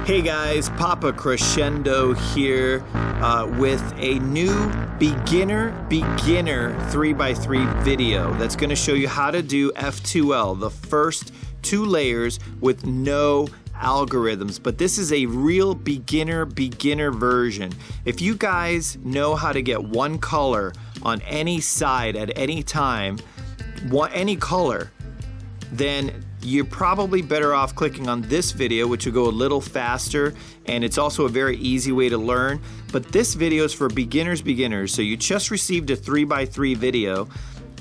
Hey guys, Papa Crescendo here with a new beginner 3x3 video that's going to show you how to do F2L, the first two layers with no algorithms. But this is a real beginner version. If you guys know how to get one color on any side at any time, any color, then you're probably better off clicking on this video, which will go a little faster, and it's also a very easy way to learn. But this video is for beginners. So you just received a 3x3 video,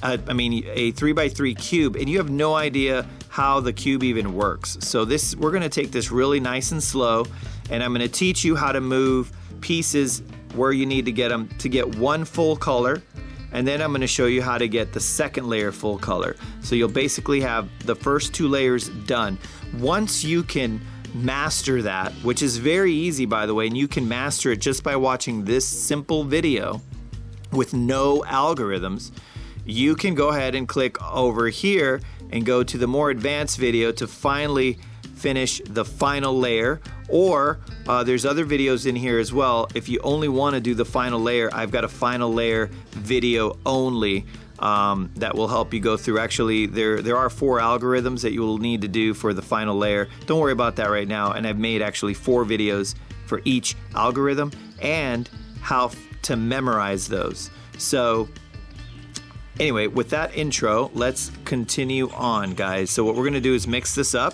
a 3x3 cube, and you have no idea how the cube even works. So we're gonna take this really nice and slow, and I'm gonna teach you how to move pieces where you need to get them to get one full color. And then I'm going to show you how to get the second layer full color. So you'll basically have the first two layers done. Once you can master that, which is very easy by the way, and you can master it just by watching this simple video with no algorithms, you can go ahead and click over here and go to the more advanced video to finally finish the final layer. Or there's other videos in here as well. If you only want to do the final layer, I've got a final layer video only that will help you go through. Actually, there are 4 algorithms that you will need to do for the final layer. Don't worry about that right now. And I've made actually 4 videos for each algorithm and how to memorize those. So anyway, with that intro, let's continue on, guys. So what we're going to do is mix this up.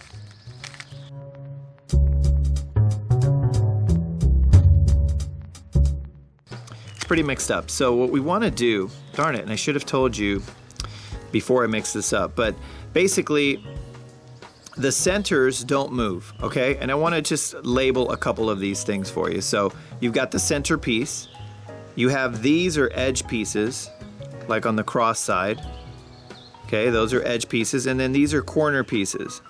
Pretty mixed up. So what we want to do, darn it, and I should have told you before I mix this up, but basically the centers don't move, okay? And I want to just label a couple of these things for you. So you've got the center piece, you have these are edge pieces, like on the cross side, okay? Those are edge pieces, and then these are corner pieces.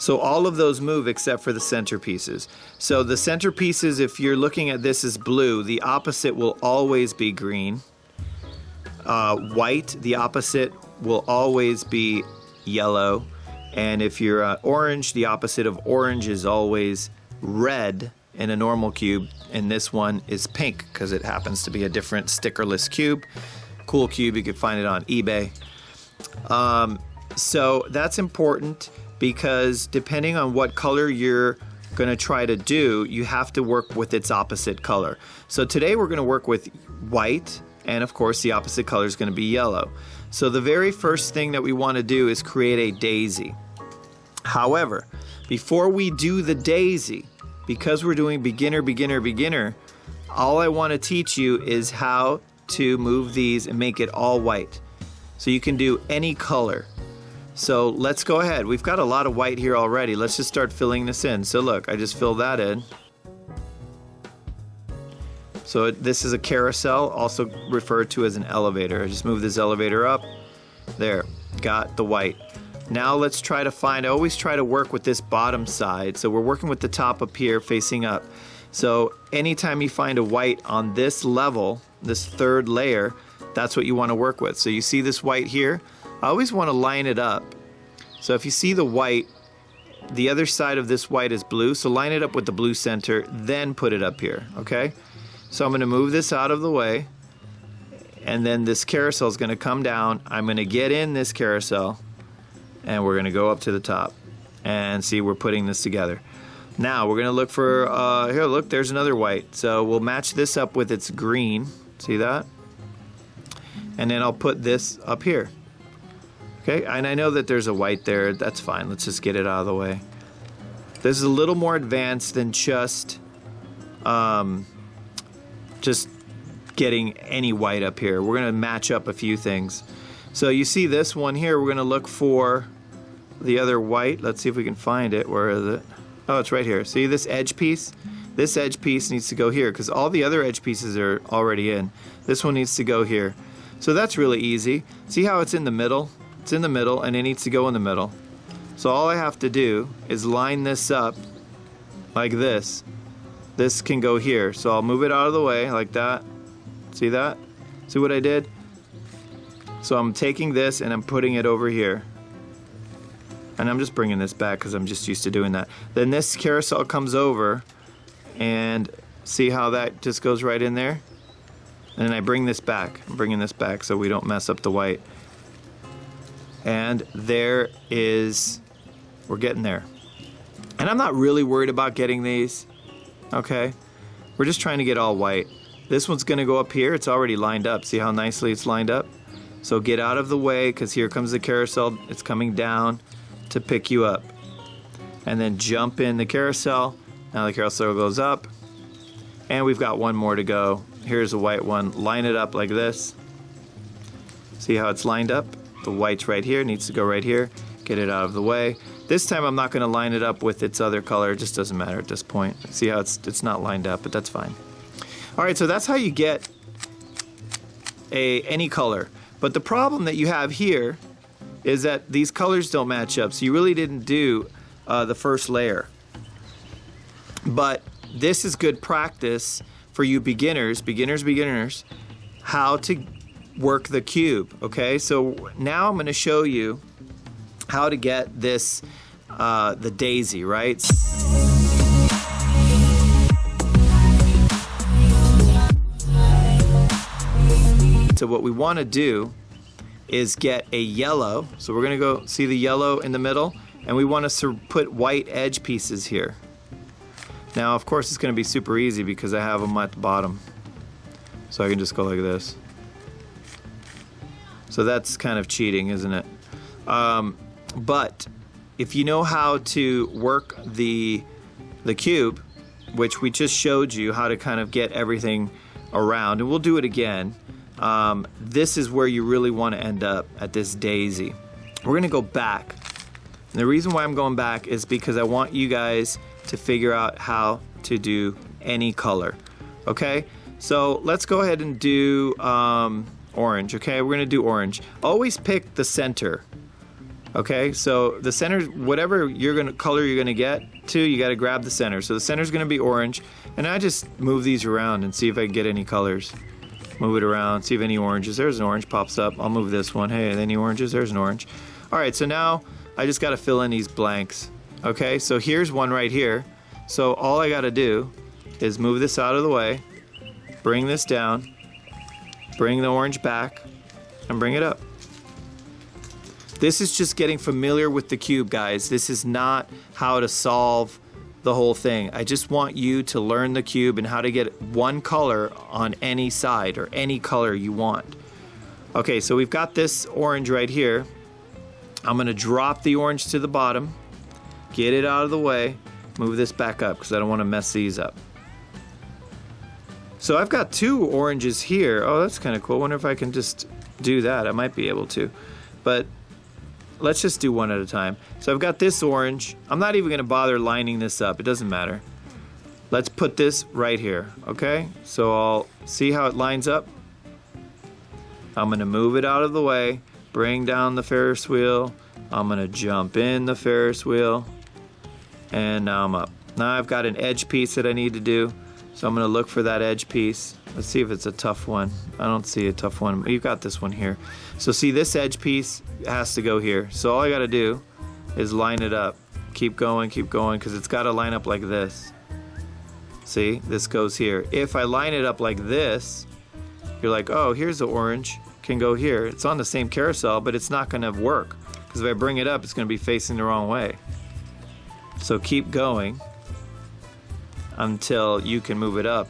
So all of those move except for the center pieces. So the center pieces, if you're looking at this as blue, the opposite will always be green. White, the opposite will always be yellow. And if you're orange, the opposite of orange is always red in a normal cube. And this one is pink because it happens to be a different stickerless cube. Cool cube, you can find it on eBay. So that's important, because depending on what color you're going to try to do, you have to work with its opposite color. So today we're going to work with white, and of course the opposite color is going to be yellow. So the very first thing that we want to do is create a daisy. However, before we do the daisy, because we're doing beginner, all I want to teach you is how to move these and make it all white. So you can do any color. So let's go ahead. We've got a lot of white here already. Let's just start filling this in. So look, I just filled that in. So this is a carousel, also referred to as an elevator. I just move this elevator up. There, got the white. Now let's try to find, I always try to work with this bottom side. So we're working with the top up here facing up. So anytime you find a white on this level, this third layer, that's what you want to work with. So you see this white here? I always want to line it up. So if you see the white, the other side of this white is blue, so line it up with the blue center, then put it up here, okay? So I'm going to move this out of the way, and then this carousel is going to come down. I'm going to get in this carousel, and we're going to go up to the top. And see, we're putting this together. Now we're going to look for, here, look, there's another white. So we'll match this up with its green. See that? And then I'll put this up here. Okay, and I know that there's a white there. That's fine. Let's just get it out of the way. This is a little more advanced than just getting any white up here. We're going to match up a few things. So you see this one here. We're going to look for the other white. Let's see if we can find it. Where is it? Oh, it's right here. See this edge piece? This edge piece needs to go here because all the other edge pieces are already in. This one needs to go here. So that's really easy. See how it's in the middle? It's in the middle and it needs to go in the middle. So all I have to do is line this up like this. This can go here. So I'll move it out of the way like that. See that? See what I did? So I'm taking this and I'm putting it over here. And I'm just bringing this back because I'm just used to doing that. Then this carousel comes over, and see how that just goes right in there? And then I bring this back. I'm bringing this back so we don't mess up the white. And there is, we're getting there. And I'm not really worried about getting these, okay? We're just trying to get all white. This one's gonna go up here. It's already lined up. See how nicely it's lined up? So get out of the way, because here comes the carousel. It's coming down to pick you up. And then jump in the carousel. Now the carousel goes up. And we've got one more to go. Here's a white one. Line it up like this. See how it's lined up? The white's right here, needs to go right here. Get it out of the way. This time I'm not gonna line it up with its other color. It just doesn't matter at this point. See how it's not lined up, but that's fine. All right, so that's how you get any color. But the problem that you have here is that these colors don't match up. So you really didn't do the first layer. But this is good practice for you beginners, how to work the cube, okay? So now I'm gonna show you how to get this, the daisy, right? So what we wanna do is get a yellow. So we're gonna go see the yellow in the middle, and we wanna put white edge pieces here. Now, of course, it's gonna be super easy because I have them at the bottom. So I can just go like this. So that's kind of cheating, isn't it? But if you know how to work the cube, which we just showed you how to kind of get everything around, and we'll do it again, this is where you really want to end up at this daisy. We're gonna go back. And the reason why I'm going back is because I want you guys to figure out how to do any color, okay? So let's go ahead and do orange, okay? We're gonna do orange. Always pick the center, okay? So the center, whatever color you're gonna get to, you gotta grab the center. So the center's gonna be orange, and I just move these around and see if I can get any colors. Move it around, see if any oranges. There's an orange pops up. I'll move this one. Hey, any oranges? There's an orange. All right, so now I just gotta fill in these blanks. Okay, so here's one right here. So all I gotta do is move this out of the way, bring this down, bring the orange back, and bring it up. This is just getting familiar with the cube, guys. This is not how to solve the whole thing. I just want you to learn the cube and how to get one color on any side or any color you want. Okay, so we've got this orange right here. I'm gonna drop the orange to the bottom, get it out of the way, move this back up because I don't want to mess these up. So I've got two oranges here. Oh, that's kind of cool. I wonder if I can just do that. I might be able to, but let's just do one at a time. So I've got this orange. I'm not even going to bother lining this up. It doesn't matter. Let's put this right here, okay? So I'll see how it lines up. I'm going to move it out of the way, bring down the Ferris wheel. I'm going to jump in the Ferris wheel, and now I'm up. Now I've got an edge piece that I need to do, so I'm going to look for that edge piece. Let's see if it's a tough one. I don't see a tough one. You've got this one here. So see, this edge piece has to go here. So all I got to do is line it up. Keep going, because it's got to line up like this. See, this goes here. If I line it up like this, you're like, oh, here's the orange, can go here. It's on the same carousel, but it's not going to work, because if I bring it up, it's going to be facing the wrong way. So keep going until you can move it up.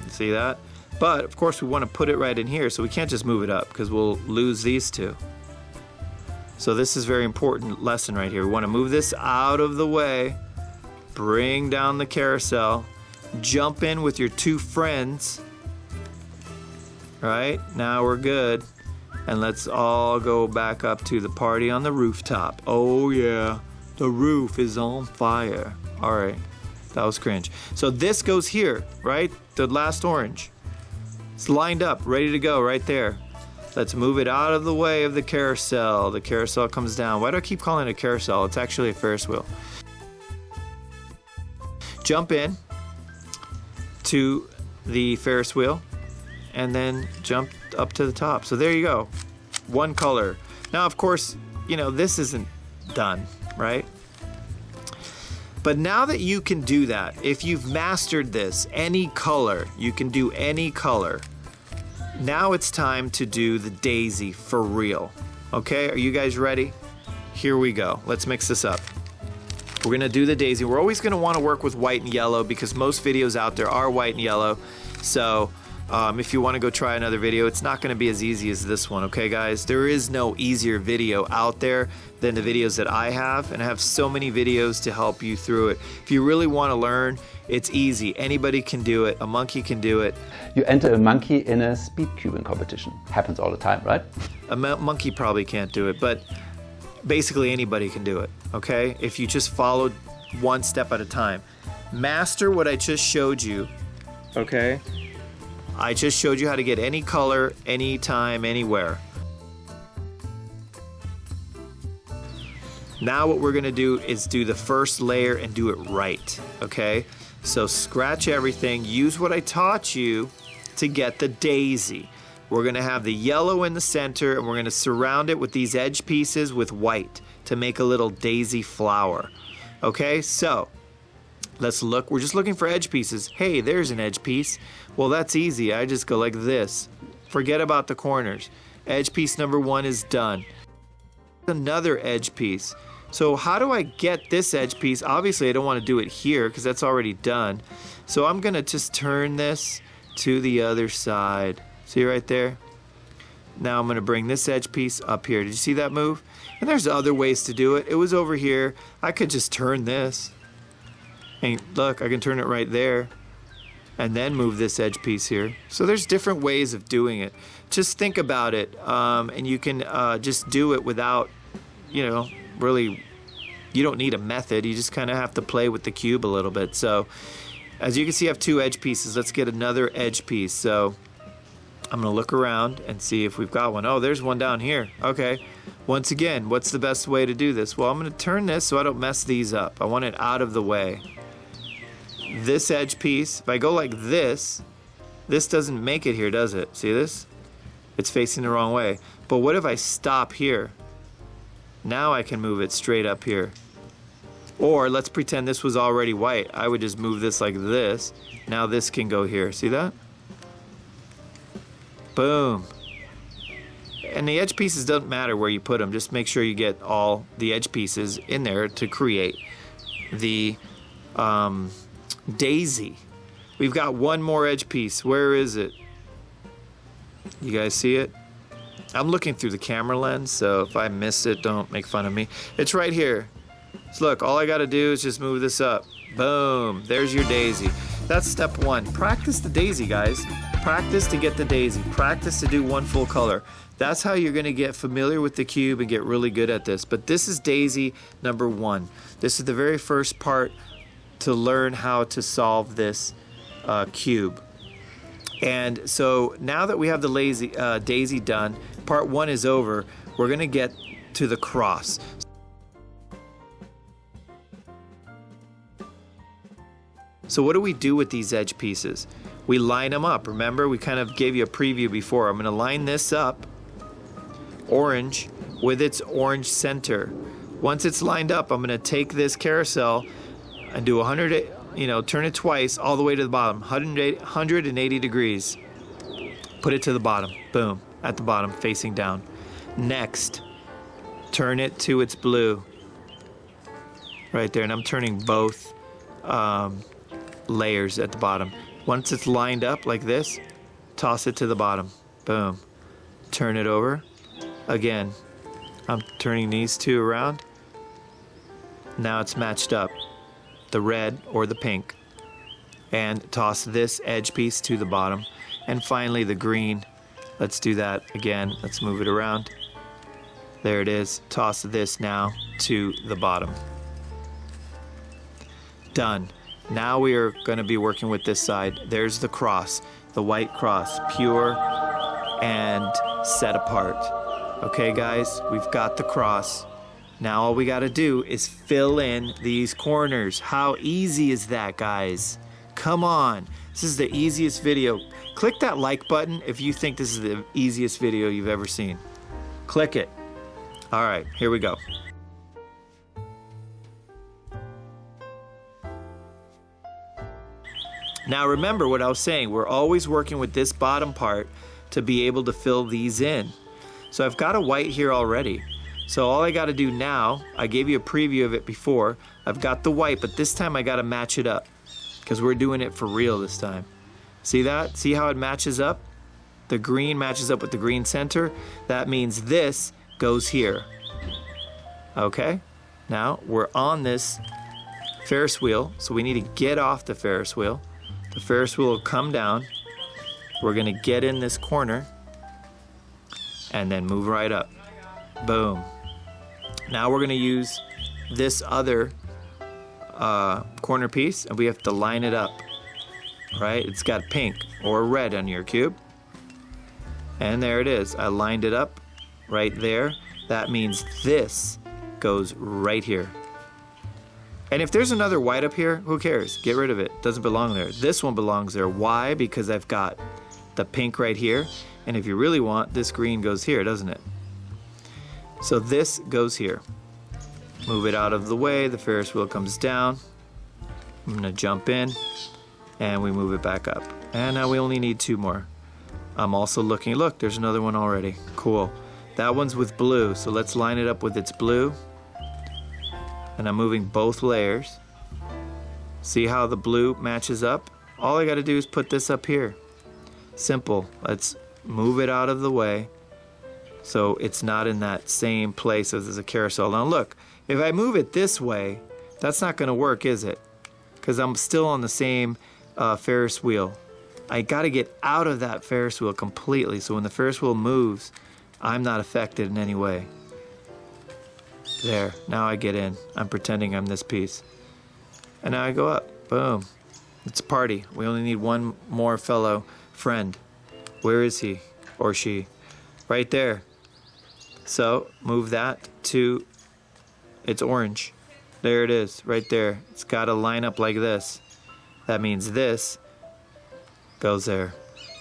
See that? But of course we want to put it right in here, so we can't just move it up because we'll lose these two. So this is a very important lesson right here. We want to move this out of the way, bring down the carousel, jump in with your two friends. Right, now we're good. And let's all go back up to the party on the rooftop. Oh yeah, the roof is on fire. All right, that was cringe. So this goes here, right? The last orange. It's lined up, ready to go right there. Let's move it out of the way of the carousel. The carousel comes down. Why do I keep calling it a carousel? It's actually a Ferris wheel. Jump in to the Ferris wheel and then jump up to the top. So there you go, one color. Now, of course, you know, this isn't done. right? But now that you can do that, if you've mastered this, any color, you can do any color. Now it's time to do the daisy for real. Okay, are you guys ready? Here we go. Let's mix this up. We're gonna do the daisy. We're always gonna wanna work with white and yellow because most videos out there are white and yellow. So if you wanna go try another video, it's not gonna be as easy as this one, okay guys? There is no easier video out there than the videos that I have, and I have so many videos to help you through it. If you really wanna learn, it's easy. Anybody can do it. A monkey can do it. You enter a monkey in a speed cubing competition. Happens all the time, right? A monkey probably can't do it, but basically anybody can do it, okay? If you just follow one step at a time. Master what I just showed you, okay? I just showed you how to get any color, anytime, anywhere. Now what we're gonna do is do the first layer and do it right, okay? So scratch everything, use what I taught you to get the daisy. We're gonna have the yellow in the center and we're gonna surround it with these edge pieces with white to make a little daisy flower. Okay, so let's look, we're just looking for edge pieces. Hey, there's an edge piece. Well, that's easy, I just go like this. Forget about the corners. Edge piece number 1 is done. Another edge piece. So how do I get this edge piece? Obviously I don't want to do it here because that's already done. So I'm gonna just turn this to the other side. See right there? Now I'm gonna bring this edge piece up here. Did you see that move? And there's other ways to do it. It was over here. I could just turn this. And look, I can turn it right there. And then move this edge piece here. So there's different ways of doing it. Just think about it. And you can just do it without, you know, really, you don't need a method. You just kind of have to play with the cube a little bit. So as you can see, I have 2 edge pieces. Let's get another edge piece. So I'm gonna look around and see if we've got one. Oh, there's one down here. Okay. Once again, what's the best way to do this? Well, I'm gonna turn this so I don't mess these up. I want it out of the way. This edge piece, if I go like this doesn't make it here, does it? See this? It's facing the wrong way. But what if I stop here? Now I can move it straight up here. Or let's pretend this was already white. I would just move this like this. Now this can go here. See that? Boom. And the edge pieces doesn't matter where you put them. Just make sure you get all the edge pieces in there to create the daisy. We've got one more edge piece. Where is it? You guys see it? I'm looking through the camera lens, so if I miss it, don't make fun of me. It's right here. So look, all I gotta do is just move this up. Boom, there's your daisy. That's step 1. Practice the daisy, guys. Practice to get the daisy. Practice to do one full color. That's how you're gonna get familiar with the cube and get really good at this. But this is daisy number 1. This is the very first part to learn how to solve this cube. And so now that we have the daisy done, part 1 is over, we're gonna get to the cross. So what do we do with these edge pieces? We line them up. Remember, we kind of gave you a preview before. I'm gonna line this up, orange, with its orange center. Once it's lined up, I'm gonna take this carousel and do 100, turn it twice all the way to the bottom, 180 degrees. Put it to the bottom, boom, at the bottom, facing down. Next, turn it to its blue, right there, and I'm turning both layers at the bottom. Once it's lined up like this, toss it to the bottom, boom. Turn it over, again, I'm turning these 2 around. Now it's matched up, the red or the pink, and toss this edge piece to the bottom. And finally the green, let's do that again. Let's move it around. There it is. Toss this now to the bottom. Done. Now we are going to be working with this side. There's the cross, the white cross, pure and set apart. Okay guys, we've got the cross. Now all we got to do is fill in these corners. How easy is that, guys? Come on. This is the easiest video. Click that like button if you think this is the easiest video you've ever seen. Click it. All right, here we go. Now remember what I was saying, we're always working with this bottom part to be able to fill these in. So I've got a white here already. So all I got to do now, I gave you a preview of it before, I've got the white, but this time I got to match it up because we're doing it for real this time. See that? See how it matches up? The green matches up with the green center. That means this goes here. Okay, now we're on this Ferris wheel, so we need to get off the Ferris wheel. The Ferris wheel will come down. We're gonna get in this corner and then move right up. Boom. Now we're gonna use this other corner piece and we have to line it up, right? It's got pink or red on your cube. And there it is. I lined it up right there. That means this goes right here. And if there's another white up here, who cares? Get rid of it. Doesn't belong there. This one belongs there. Why? Because I've got the pink right here. And if you really want, this green goes here, doesn't it? So this goes here. Move it out of the way. The Ferris wheel comes down. I'm gonna jump in and we move it back up. And now we only need 2 more. I'm also looking, look, there's another one already. Cool. That one's with blue, so let's line it up with its blue. And I'm moving both layers. See how the blue matches up? All I gotta do is put this up here. Simple. Let's move it out of the way so it's not in that same place as a carousel. Now look, if I move it this way, that's not gonna work, is it? Because I'm still on the same Ferris wheel. I gotta get out of that Ferris wheel completely, so when the Ferris wheel moves, I'm not affected in any way. There, now I get in. I'm pretending I'm this piece. And now I go up, boom. It's a party. We only need one more fellow friend. Where is he or she? Right there. So move that to, it's orange. There it is, right there. It's gotta line up like this. That means this goes there.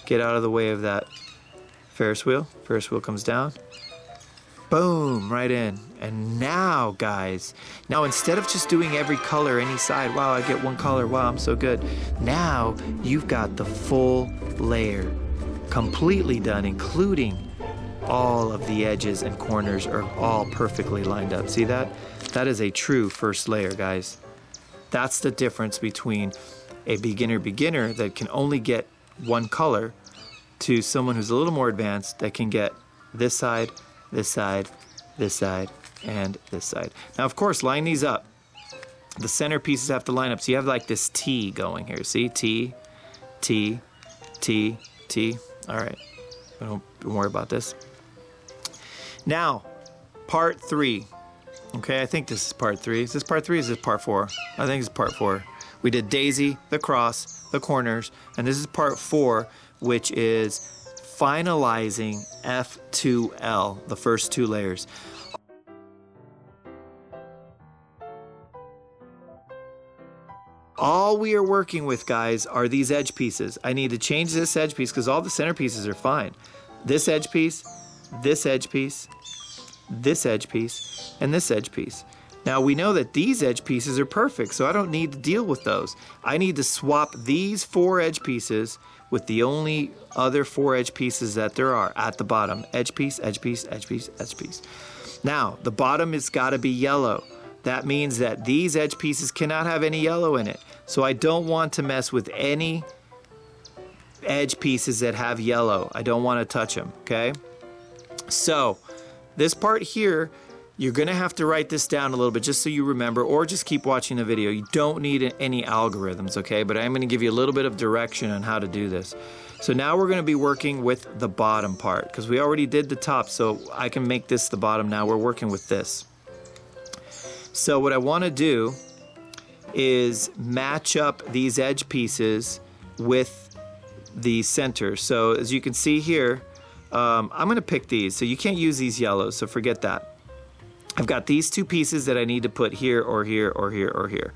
Get out of the way of that Ferris wheel. Ferris wheel comes down. Boom, right in. And now, guys, now instead of just doing every color any side, wow, I get one color, wow, I'm so good. Now you've got the full layer completely done, including all of the edges and corners are all perfectly lined up. See that? That is a true first layer, guys. That's the difference between a beginner that can only get one color to someone who's a little more advanced that can get this side, this side, this side, and this side. Now, of course, line these up. The center pieces have to line up. So you have like this T going here. See? T, T, T, T. All right. Don't worry about this. Now, part 3. Okay, I think this is part 3. Is this part 3 or is this part 4? I think it's part 4. We did Daisy, the cross, the corners, and this is part 4, which is finalizing F2L, the first 2 layers. All we are working with, guys, are these edge pieces. I need to change this edge piece because all the center pieces are fine. This edge piece, this edge piece, this edge piece, and this edge piece. Now we know that these edge pieces are perfect, so I don't need to deal with those. I need to swap these 4 edge pieces with the only other 4 edge pieces that there are at the bottom. Edge piece, edge piece, edge piece, edge piece. Now, the bottom has got to be yellow. That means that these edge pieces cannot have any yellow in it. So I don't want to mess with any edge pieces that have yellow. I don't want to touch them, okay? So this part here, you're gonna have to write this down a little bit just so you remember, or just keep watching the video. You don't need any algorithms, okay? But I'm gonna give you a little bit of direction on how to do this. So now we're gonna be working with the bottom part because we already did the top, so I can make this the bottom now. We're working with this. So what I wanna do is match up these edge pieces with the center. So as you can see here, I'm gonna pick these. So you can't use these yellows, so forget that. I've got these 2 pieces that I need to put here or here or here or here.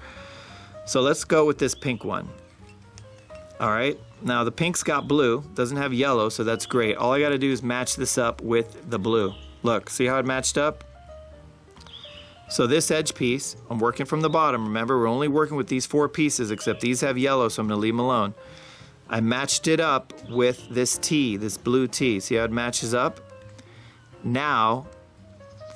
So let's go with this pink one. All right, now the pink's got blue, doesn't have yellow, so that's great. All I gotta do is match this up with the blue. Look, see how it matched up? So this edge piece, I'm working from the bottom. Remember, we're only working with these 4 pieces, except these have yellow, so I'm gonna leave them alone. I matched it up with this T, this blue T. See how it matches up? Now,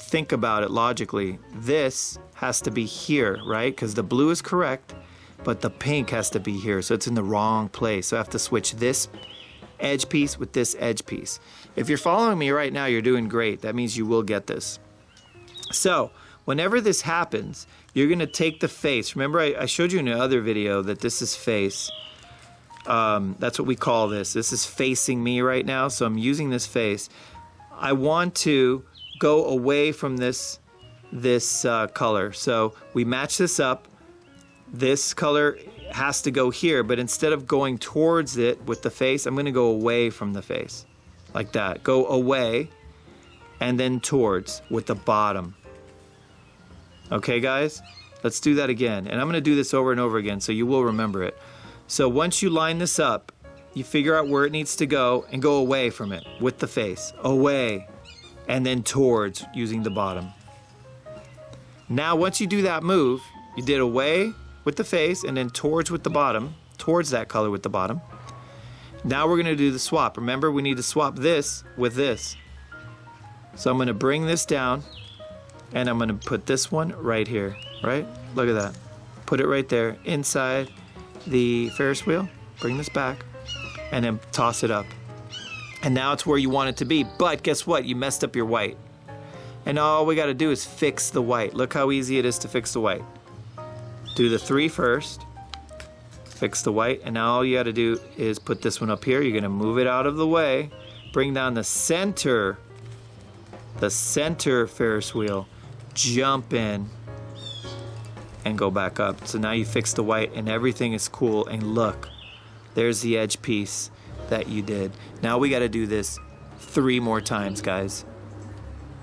think about it logically. This has to be here, right? Because the blue is correct, but the pink has to be here, so it's in the wrong place. So I have to switch this edge piece with this edge piece. If you're following me right now, you're doing great. That means you will get this. So, whenever this happens, you're gonna take the face. Remember I showed you in another video that this is face. That's what we call this. This is facing me right now, so I'm using this face. I want to go away from this color. So we match this up. This color has to go here, but instead of going towards it with the face, I'm gonna go away from the face. Like that. Go away and then towards with the bottom. Okay, guys? Let's do that again. And I'm gonna do this over and over again so you will remember it. So once you line this up, you figure out where it needs to go and go away from it with the face. Away and then towards using the bottom. Now once you do that move, you did away with the face and then towards with the bottom, towards that color with the bottom. Now we're gonna do the swap. Remember, we need to swap this with this. So I'm gonna bring this down and I'm gonna put this one right here, right? Look at that. Put it right there inside the Ferris wheel. Bring this back and then toss it up. And now it's where you want it to be, but guess what? You messed up your white. And all we gotta do is fix the white. Look how easy it is to fix the white. Do the 3 first, fix the white, and now all you gotta do is put this one up here. You're gonna move it out of the way, bring down the center Ferris wheel, jump in, and go back up. So now you fix the white and everything is cool, and look, there's the edge piece that you did. Now we gotta do this 3 more times, guys.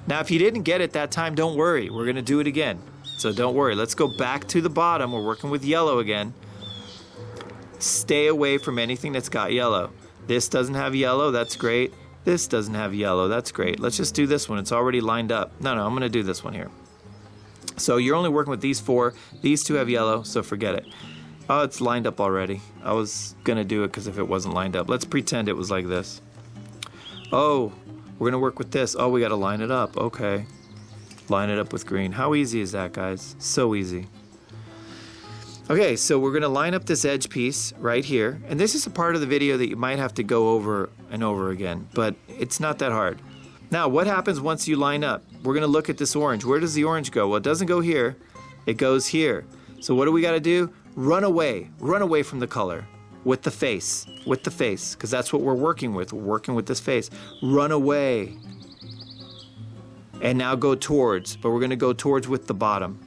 Now if you didn't get it that time, don't worry, we're gonna do it again. So don't worry, let's go back to the bottom. We're working with yellow again. Stay away from anything that's got yellow. This doesn't have yellow, that's great. This doesn't have yellow, that's great. Let's just do this one, it's already lined up. No, I'm gonna do this one here. So you're only working with these 4. These 2 have yellow, so forget it. Oh, it's lined up already. I was gonna do it because if it wasn't lined up. Let's pretend it was like this. Oh, we're gonna work with this. Oh, we gotta line it up, okay. Line it up with green. How easy is that, guys? So easy. Okay, so we're gonna line up this edge piece right here. And this is a part of the video that you might have to go over and over again, but it's not that hard. Now, what happens once you line up? We're gonna look at this orange. Where does the orange go? Well, it doesn't go here, it goes here. So what do we gotta do? Run away from the color with the face, because that's what we're working with. We're working with this face. Run away. And now go towards, but we're gonna go towards with the bottom.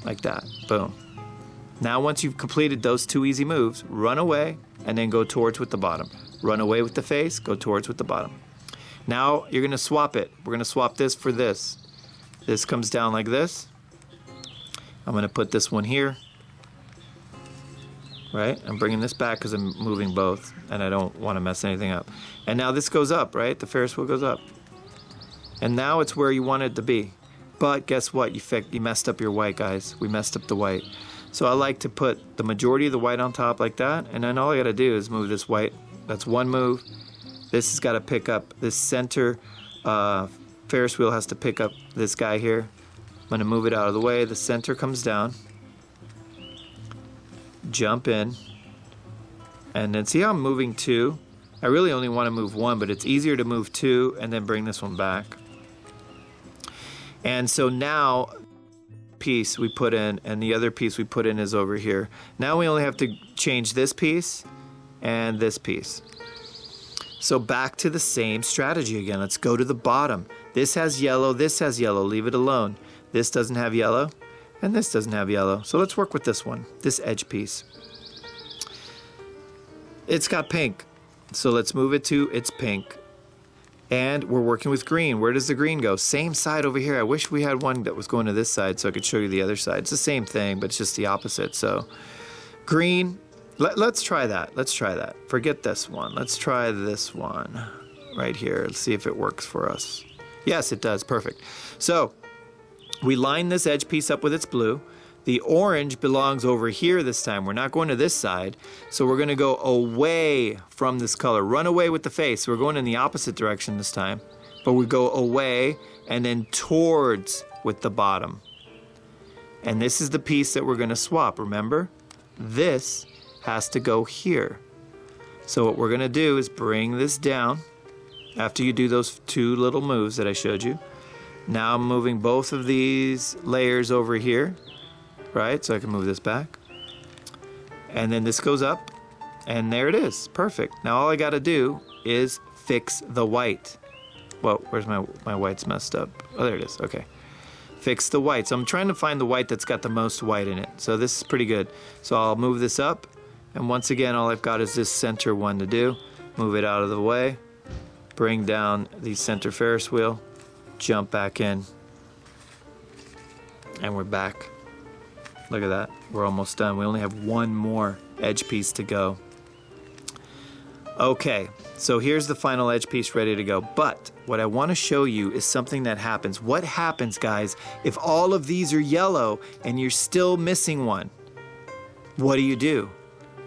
Like that, boom. Now once you've completed those 2 easy moves, run away and then go towards with the bottom. Run away with the face, go towards with the bottom. Now you're gonna swap it. We're gonna swap this for this. This comes down like this. I'm gonna put this one here. Right, I'm bringing this back because I'm moving both and I don't wanna mess anything up. And now this goes up, right? The Ferris wheel goes up. And now it's where you want it to be. But guess what? You messed up your white, guys. We messed up the white. So I like to put the majority of the white on top like that, and then all I gotta do is move this white. That's one move. This has gotta pick up this center. Ferris wheel has to pick up this guy here. I'm gonna move it out of the way. The center comes down. Jump in. And then see how I'm moving 2? I really only wanna move 1, but it's easier to move 2 and then bring this one back. And so now, piece we put in and the other piece we put in is over here. Now we only have to change this piece and this piece. So back to the same strategy again. Let's go to the bottom. This has yellow, leave it alone. This doesn't have yellow, and this doesn't have yellow. So let's work with this one, this edge piece. It's got pink, so let's move it to its pink. And we're working with green. Where does the green go? Same side over here. I wish we had one that was going to this side so I could show you the other side. It's the same thing, but it's just the opposite. So green, let's try that. Let's try that. Forget this one. Let's try this one right here. Let's see if it works for us. Yes, it does. Perfect. So We line this edge piece up with its blue. The orange belongs over here this time. We're not going to this side. So we're gonna go away from this color. Run away with the face. We're going in the opposite direction this time. But we go away and then towards with the bottom. And this is the piece that we're gonna swap, remember? This has to go here. So what we're gonna do is bring this down after you do those two little moves that I showed you. Now I'm moving both of these layers over here, right? So I can move this back. And then this goes up, and there it is, perfect. Now all I gotta do is fix the white. Whoa, where's my white's messed up? Oh, there it is, okay. Fix the white. So I'm trying to find the white that's got the most white in it. So this is pretty good. So I'll move this up, and once again, all I've got is this center one to do. Move it out of the way, bring down the center Ferris wheel, jump back in, and we're back. Look at that, we're almost done. We only have one more edge piece to go. Okay, so here's the final edge piece ready to go. But what I want to show you is something that happens. What happens, guys, if all of these are yellow and you're still missing one? What do?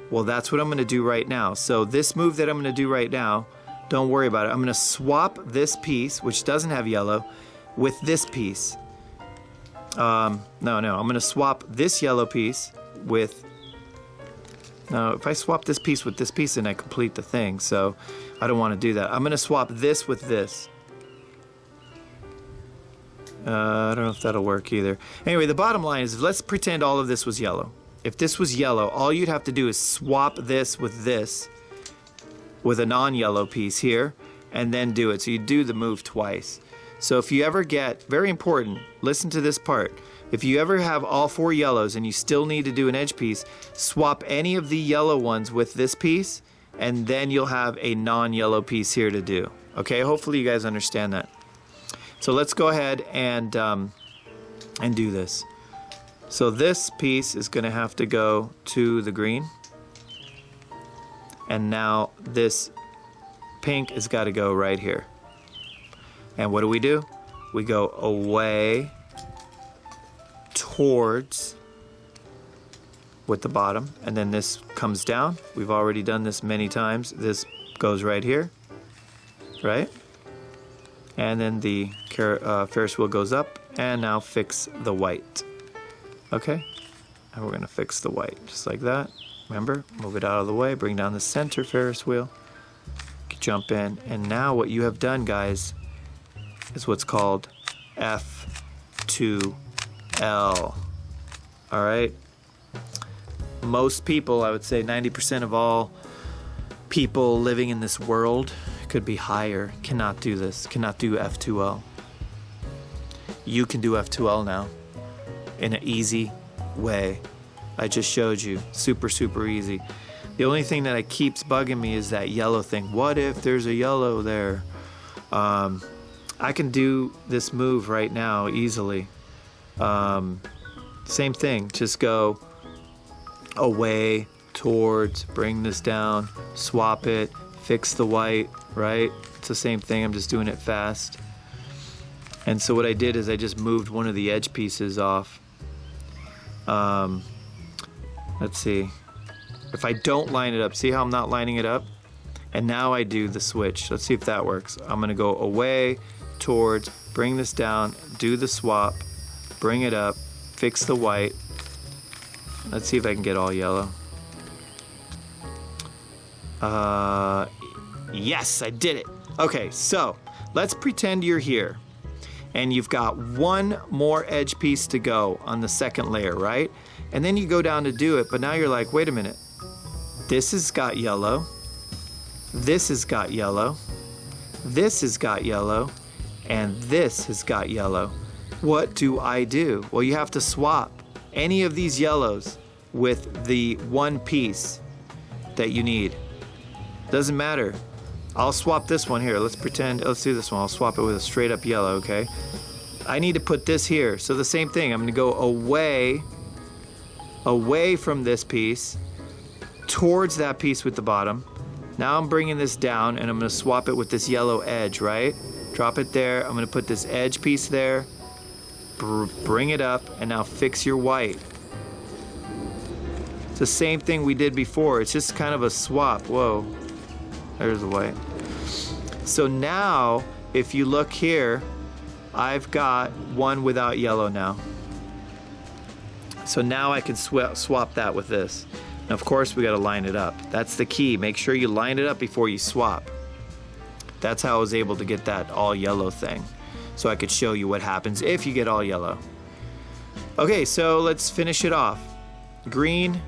Well, that's what I'm going to do right now. So this move that I'm going to do right now, don't worry about it. I'm going to swap this piece, which doesn't have yellow, with this piece. I'm going to swap this yellow piece with... Now, if I swap this piece with this piece, then I complete the thing, so I don't want to do that. I'm going to swap this with this. I don't know if that'll work either. Anyway, the bottom line is, let's pretend all of this was yellow. If this was yellow, all you'd have to do is swap this with a non-yellow piece here, and then do it. So you do the move twice. So if you ever get, very important, listen to this part. If you ever have all four yellows and you still need to do an edge piece, swap any of the yellow ones with this piece, and then you'll have a non-yellow piece here to do. Okay, hopefully you guys understand that. So let's go ahead and do this. So this piece is gonna have to go to the green. And now this pink has got to go right here. And what do? We go away towards with the bottom, and then this comes down. We've already done this many times. This goes right here, right? And then the Ferris wheel goes up, and now fix the white. Okay, and we're gonna fix the white just like that. Remember, move it out of the way, bring down the center Ferris wheel, jump in, and now what you have done, guys, is what's called F2L. All right? Most people, I would say 90% of all people living in this world, could be higher, cannot do this, cannot do F2L. You can do F2L now in an easy way. I just showed you, super, super easy. The only thing that keeps bugging me is that yellow thing. What if there's a yellow there? I can do this move right now easily. Same thing, just go away, towards, bring this down, swap it, fix the white, right? It's the same thing, I'm just doing it fast. And so what I did is I just moved one of the edge pieces off. Let's see. If I don't line it up, see how I'm not lining it up? And now I do the switch. Let's see if that works. I'm gonna go away, towards, bring this down, do the swap, bring it up, fix the white. Let's see if I can get all yellow. Yes, I did it. Okay, so let's pretend you're here and you've got one more edge piece to go on the second layer, right? And then you go down to do it, but now you're like, wait a minute. This has got yellow. This has got yellow. This has got yellow. And this has got yellow. What do? Well, you have to swap any of these yellows with the one piece that you need. Doesn't matter. I'll swap this one here. Let's do this one. I'll swap it with a straight up yellow, okay? I need to put this here. So the same thing, I'm gonna go away from this piece, towards that piece with the bottom. Now I'm bringing this down and I'm gonna swap it with this yellow edge, right? Drop it there, I'm gonna put this edge piece there, bring it up, and now fix your white. It's the same thing we did before. It's just kind of a swap. Whoa, there's the white. So now, if you look here, I've got one without yellow now. So now I can swap that with this. And of course, we got to line it up. That's the key. Make sure you line it up before you swap. That's how I was able to get that all yellow thing. So I could show you what happens if you get all yellow. Okay, so let's finish it off. Green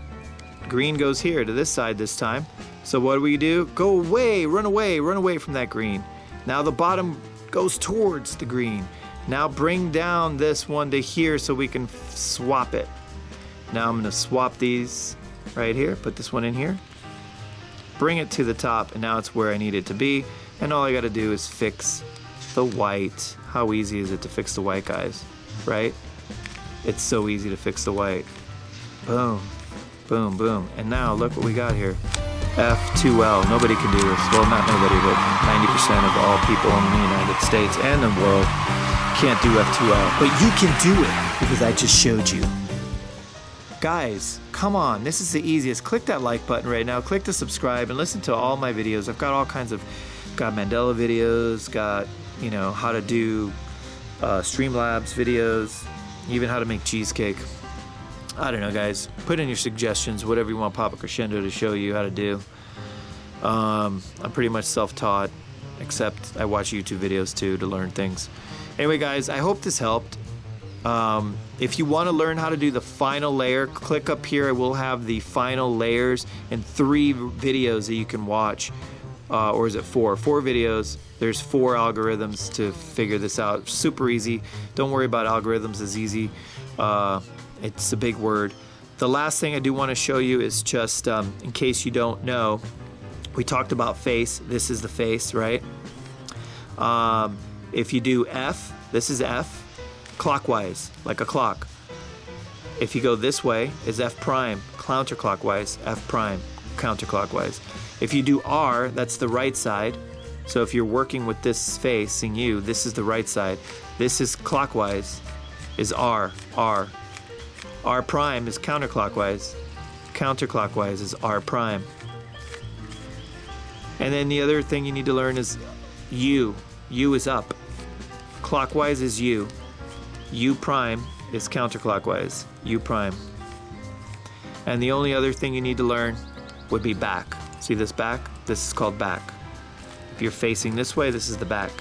goes here to this side this time. So what do? Go away, run away from that green. Now the bottom goes towards the green. Now bring down this one to here so we can swap it. Now I'm gonna swap these right here, put this one in here, bring it to the top, and now it's where I need it to be. And all I gotta do is fix the white. How easy is it to fix the white, guys? Right? It's so easy to fix the white. Boom, boom, boom. And now look what we got here. F2L. Nobody can do this. Well, not nobody, but 90% of all people in the United States and the world can't do F2L. But you can do it because I just showed you. Guys, come on. This is the easiest. Click that like button right now. Click the subscribe and listen to all my videos. I've got all kinds of, got Mandela videos, got, you know, how to do Streamlabs videos, even how to make cheesecake. I don't know, guys. Put in your suggestions, whatever you want Papa Crescendo to show you how to do. I'm pretty much self-taught, except I watch YouTube videos too to learn things. Anyway, guys, I hope this helped. If you want to learn how to do the final layer, click up here. I will have the final layers and 3 videos that you can watch. Or is it 4? 4 videos. There's 4 algorithms to figure this out. Super easy. Don't worry about algorithms. It's easy. It's a big word. The last thing I do want to show you is just, in case you don't know, we talked about face. This is the face, right? If you do F, this is F, clockwise, like a clock. If you go this way, is F prime, counterclockwise, F prime, counterclockwise. If you do R, that's the right side. So if you're working with this facing you, this is the right side. This is clockwise, is R, R. R prime is counterclockwise. Counterclockwise is R prime. And then the other thing you need to learn is U. U is up. Clockwise is U. U prime is counterclockwise. U prime. And the only other thing you need to learn would be back. See this back? This is called back. If you're facing this way, this is the back.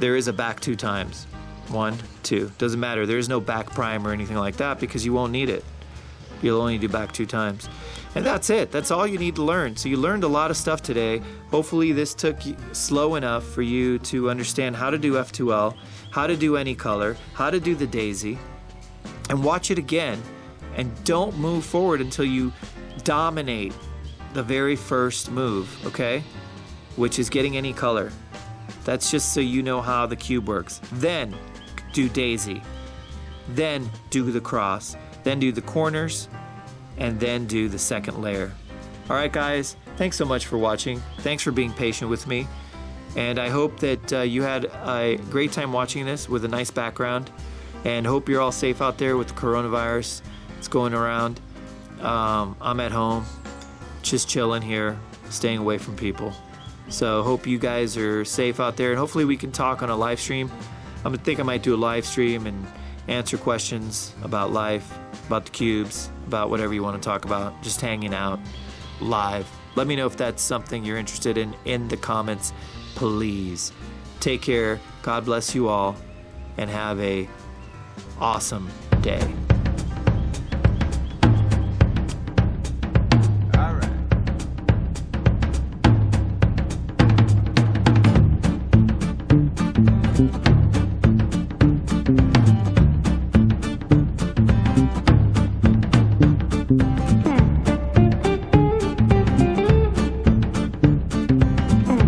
There is a back 2 times. 1, 2. Doesn't matter. There is no back prime or anything like that because you won't need it. You'll only do back 2 times. And that's it. That's all you need to learn. So you learned a lot of stuff today. Hopefully this took slow enough for you to understand how to do F2L, how to do any color, how to do the daisy, and watch it again. And don't move forward until you dominate the very first move, okay? Which is getting any color. That's just so you know how the cube works. Then do daisy, then do the cross, then do the corners, and then do the second layer. All right, guys, thanks so much for watching. Thanks for being patient with me. And I hope that you had a great time watching this with a nice background. And hope you're all safe out there with the coronavirus. It's going around. I'm at home, just chilling here, staying away from people. So hope you guys are safe out there, and hopefully we can talk on a live stream. I think I might do a live stream and answer questions about life, about the cubes, about whatever you want to talk about, just hanging out live. Let me know if that's something you're interested in the comments, please. Take care, God bless you all, and have a awesome day.